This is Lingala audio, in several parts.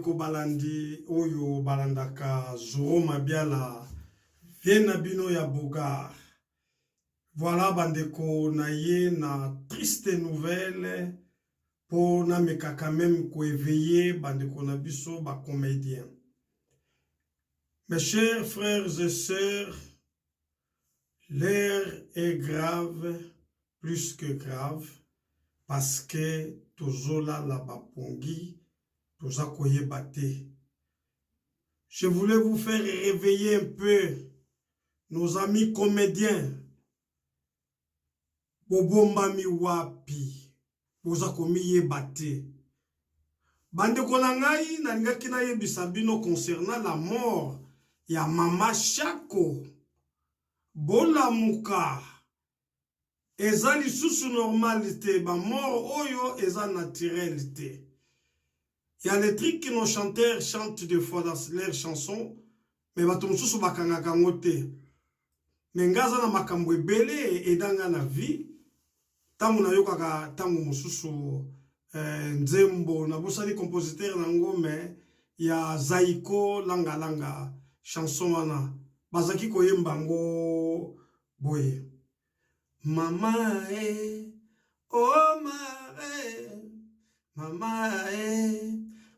bandeko balandi oyo balandaka Zoro Mabiala viena bino ya Bogar. Voilà bandeko na ye na triste nouvelle pour na meka quand même ko éveiller bandeko na biso ba comédien. Mes chers frères et sœurs, l'air est grave, plus que grave, parce que tozola la bapongi, tozakoye bate. Je voulais vous faire réveiller un peu nos amis comédiens. Bobomba mi wapi, bozakomi ye bate. Bandeko na ngai na ngaki na yebisa bino concernant la mort ya Mama Shako. Bola muka. Eza lisusu normalité, ba mort oyo eza naturalité. Il y a les trucs que nos chanteurs chantent des fois dans leurs chansons, mais bato mususu bakangaka ngote. Mais ngaza na makambo ebele edanga na vie. Tangu na yokaka tangu mususu nzembo na bosali compositeur na ngome ya Zaiko langa langa chanson wana bazaki koyemba ngo boye. Mama oh mama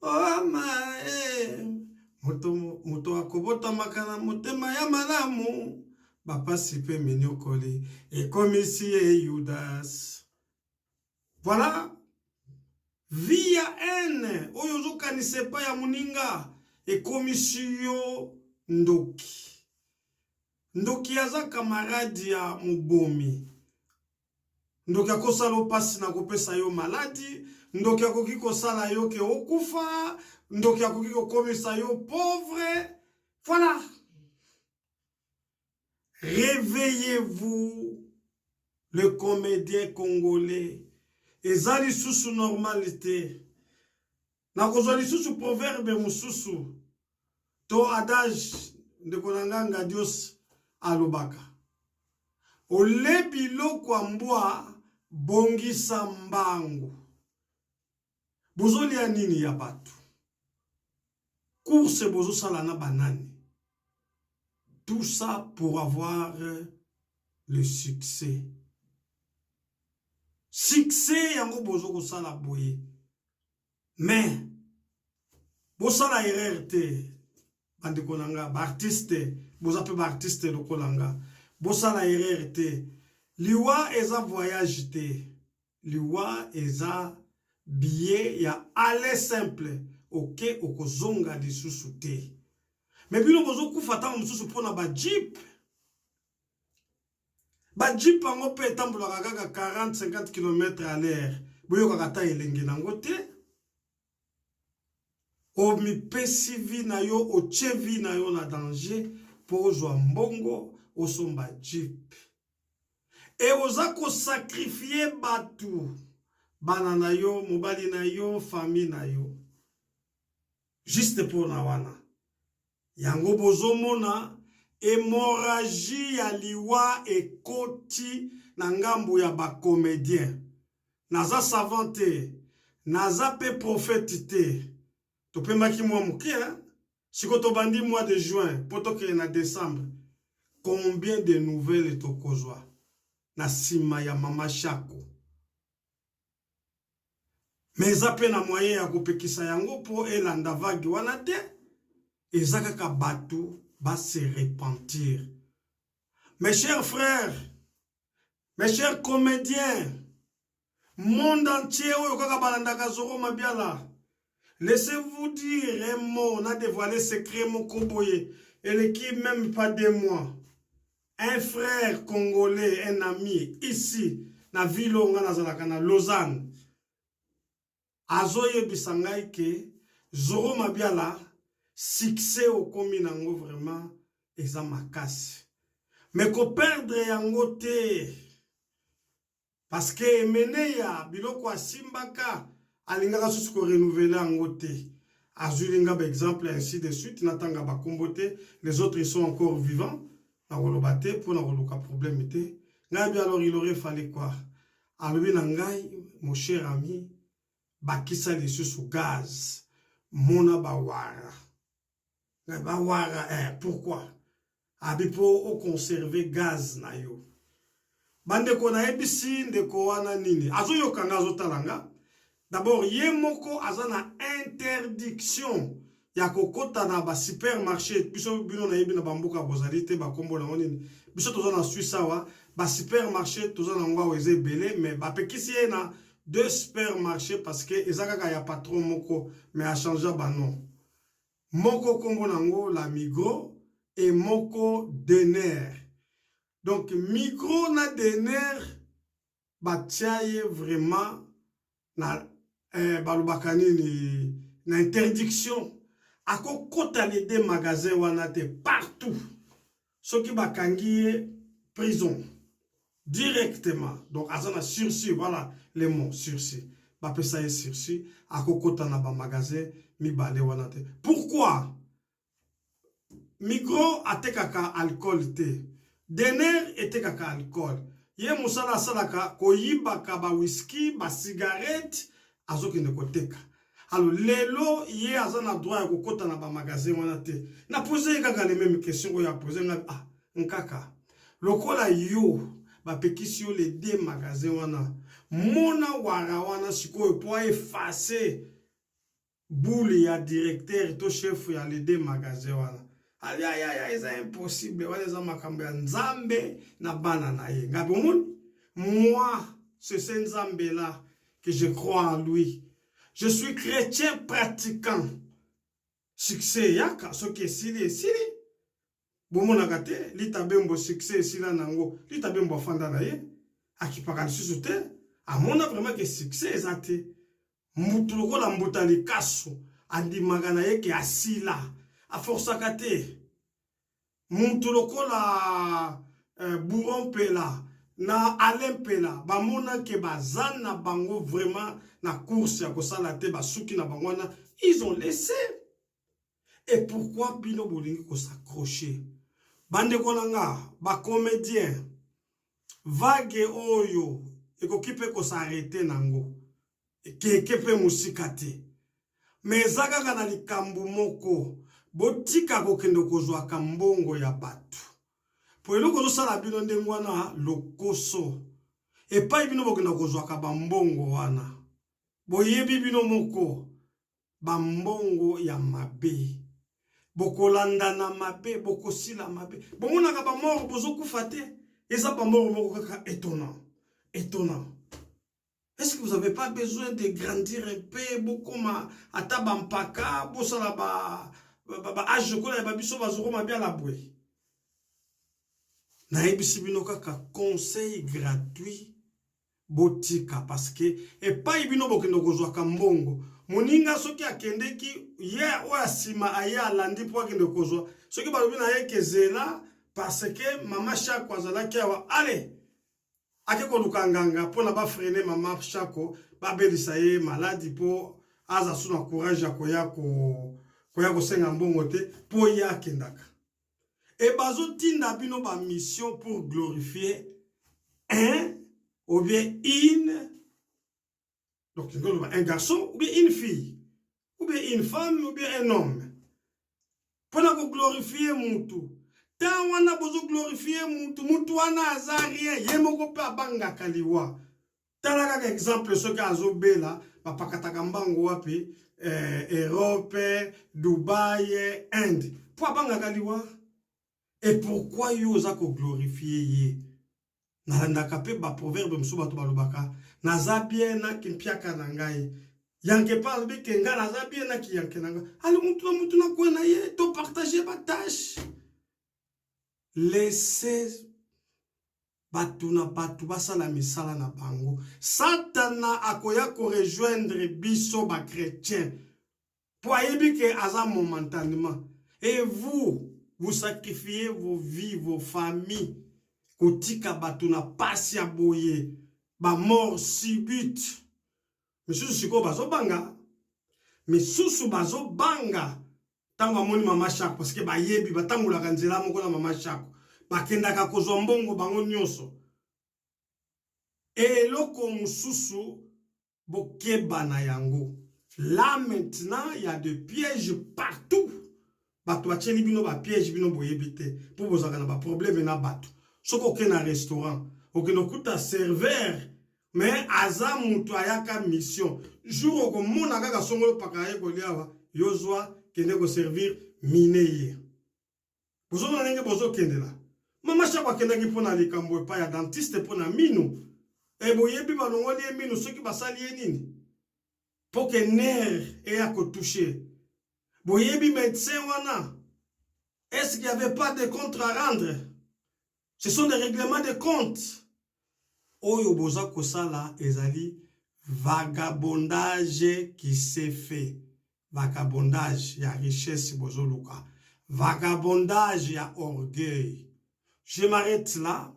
oh moto akobota makana motema ya malamu bapa sipe minyokoli et comme ici et Judas. Voilà via N oyozo kanise pa ya muninga et komisio ndoki ndoki aza camarade ya mubomi ndoki akosala pasi na kopesa yo maladi ndoki akoki kosala yo ke okufa ndoki akoki kokomisa yo pauvre. Voilà. Réveillez-vous, le comédien congolais. Ezali sous normalité. Na kozali sous proverbe mususu. To adage de konanganga Dios alobaka. Olebilo kwa mbwa bongisa mbangu. Bozoli ya nini ya batu? Course bozo sala na banani. Tout ça pour avoir le succès. Succès yango bozo ko sala boye. Mais bozo la RRT bandeko nanga ba artiste bozo pe ba artiste lokolanga. Bozo la RRT liwa eza voyage te. Liwa eza billet ya aller simple. OK okozonga lisusu te. Mais bino bozo kufata mususu pona ba jeep. Ba jeep ango pe tambola kaka 40-50 km à l'heure. Boyo kakata elenge nango te. O mi pesi vi na yo, o chevi na yo na danger pour ozwa mbongo osomba jeep. Et oza ko sacrifier batu. Bana na yo, mobali na yo, famille na yo. Juste pour na wana. Yango bozomona hémorragie ya liwa ekoti na ngambu ya ba comédien. Naza savante, naza pe prophète te. Topemaki mwa muke, sikoto bandi mois de juin, potoke na décembre. Combien de nouvelles tokozwa na sima ya Mama Shako. Mais zape na moyen ya kopekisa yango po elanda vague wana te. Ezakaka batu va se repentir. Mes chers frères, mes chers comédiens, monde entier oyo kaka balandaka Zoro Mabiala, laissez-vous dire un mot, on a dévoilé secret moko boye, et l'équipe même pas 2 mois. Un frère congolais, un ami ici na ville onga nazalaka na Lausanne. Azoye bisangai ke Zoro Mabiala succès au komi nango vraiment eza makasi. Mais ko perdre yango te. Parce que mene ya biloko asimbaka alingaka susu ko renouveler yango te. Azulinga ba exemple ainsi de suite natanga ba kombote, les autres ils sont encore vivants. Na kolobate pour na koluka problème te. Ngabi alors il aurait fallu quoi? Alobi na ngai mon cher ami bakisa les sous gaz. mona bawara. Bawara, pourquoi? Abipo o conserver gaz na yo. Bande ko na ebisi ndeko wana nini. Azo yo kanga azo talanga. D'abord, ye moko azana interdiction ya kokota na ba supermarché. Biso bino na yebi na bamboka bozalite ba kombo na nini. Biso toza na Suisse wa ba supermarché toza na ngwa weze belé mais ba pekisi ye na deux supermarchés parce que ezaka ya patron moko mais a changé ba nom. Moko kombo nango la Migros et moko Denner. Donc Migros na Denner batiaye vraiment na balubakani na interdiction ako kota les deux magasins wana te partout. Ce qui bakangi prison directement. Donc azana sursis, voilà les mots sursis. Ba pesa sursis ako kota na ba magasin mi balé wana te. Pourquoi? Migros atekaka alcool te. Denner etekaka alcool. Ye musala salaka ko yibaka ba whisky, ba cigarette azokende koteka. Alors lelo ye azana droit ya kokota na ba magasin wana te. Na poser kaka les mêmes questions ko ya poser na nkaka. Lokola yo ba pekisi yo les deux magasins wana. Mona wara wana sikoyo po effacer boule ya directeur to chef ya les deux magasins wana. Aïe aïe aïe, c'est impossible. Voilà, makambo ya nzambe na bana na ye. Moi, c'est ce nzambe là que je crois en lui. Je suis chrétien pratiquant. Succès yaka, ce qui est sili. Bomo nagate, li tabembo succès sila nango, li tabembo fanda na ye. Akipaka lisusu te. Amona vraiment que succès ezate. Mutu lokola mbutali kaso. Andi magana ye ke asila. A force akate muntu lokola Bouron Pela na Alain Pela bamona ke bazana bango vraiment na course ya kosala te basuki na bangwana ils ont laissé. Et pourquoi bino bolingi ko s'accrocher bande konanga ba comédien vague oyo ekokipe ko s'arrêter nango kekepe musikate mais zaka na likambu moko botika kokendo kozwa kambongo ya batu. Po eloko sala bino ndengwana lokoso. E pa bino bokenda kozwa ka bambongo wana. Boyebi bino moko bambongo ya mabe. Bokolanda na mabe, bokosila mabe. Bomona ka ba mort bozokufa te. Eza pa mort moko kaka étonnant. Étonnant. Est-ce que vous n'avez pas besoin de grandir un peu beaucoup ma atabampaka bosala ba age ko na babiso bazoko mabia la bwe na ebisi bino kaka conseil gratuit botika parce que et pas ibino bokendo kozwa kambongo moninga soki akendeki ye oya sima aya landi po akende kozwa soki balobi na ye kezela parce que mama Chako azalaki awa allez ake koluka nganga pona ba freiner mama Chako babelisa ye maladi po aza suna courage ya koya kosenga mbongo te po ya kendaka. Et bazo tinda bino ba mission pour glorifier un ou bien une, donc un garçon ou bien une fille ou bien une femme ou bien un homme pona ko glorifier mutu. Tant wana bozo glorifier mutu wana azarien ye moko pe abanga kaliwa. Tala kaka exemple soki azobela bapakataka mbango wapi Europe, Dubaï, Inde. Pour abanga kaliwa. Et pourquoi yo zako glorifier ye? Nalanda pe ba proverbe msuba to balobaka. Naza bien na kimpiaka na ngai. Yanke pas be kenga naza bien na ki yanke na ngai. Ali mutu na ko na ye to partager ba tâche. Laissez batuna batu basala misala na bango. Satana akoya ko rejoindre biso ba chrétien. Pour ayebi ke aza momentanément. Et vous sacrifiez vos vies, vos familles. Kotika batuna pasi ya boye. Ba mort subite. Monsieur Siko bazo banga. Mais susu bazo banga. Tanga moni mama Chako parce que ba yebi batangula kanzela moko na mama Chako. Bakendaka kozwa mbongo bango nyonso. E eloko mususu bokeba na yango. Là maintenant, il y a des pièges partout. Bato acheli bino ba piège bino boyebite pour vous avoir un problème na bato. Soko aucun restaurant, aucun okuta serveur, mais aza mutu ayaka mission. Jour au mona kaka songolo pakaye ko liawa, yozwa kende ko servir mineye. Bozo na nenge bozo kende la. Mama chakwa kende ki pona likambo pa ya dentiste pona minu. E boyebi balongoli minu soki basali nini. Pour que nerf ait à toucher. Boyebi médecin wana. Est-ce qu'il n'y avait pas de comptes à rendre? Ce sont des règlements de comptes. Oyo boza kosala ezali vagabondage qui s'est fait. Vagabondage ya richesse bozo luka. Vagabondage ya orgueil. Je m'arrête là,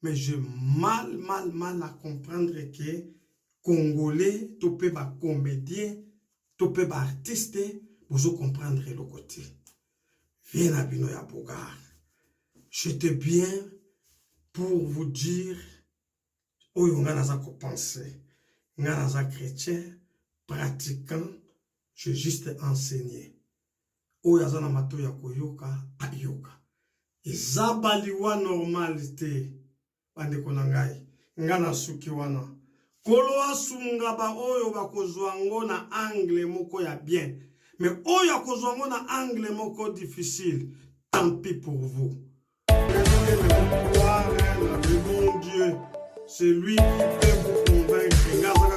mais j'ai mal à comprendre que Congolais, tu peux pas comédien, tu peux pas artiste, vous comprendre le côté. Viens à Binoya Bogar. J'étais bien pour vous dire, oh, on a pensé, on a chrétien, pratiquant, j'ai juste enseigné. Oh, y a un mato ya koyoka, ayoka. Izabaliwa normalité, bande konangai, ngana suki wana. Kolo asunga ba oyo bakozwango na angle moko ya bien. Mais oyo akozwango na angle moko difficile. Tant pis pour vous. Le bon Dieu, c'est lui qui peut vous convaincre.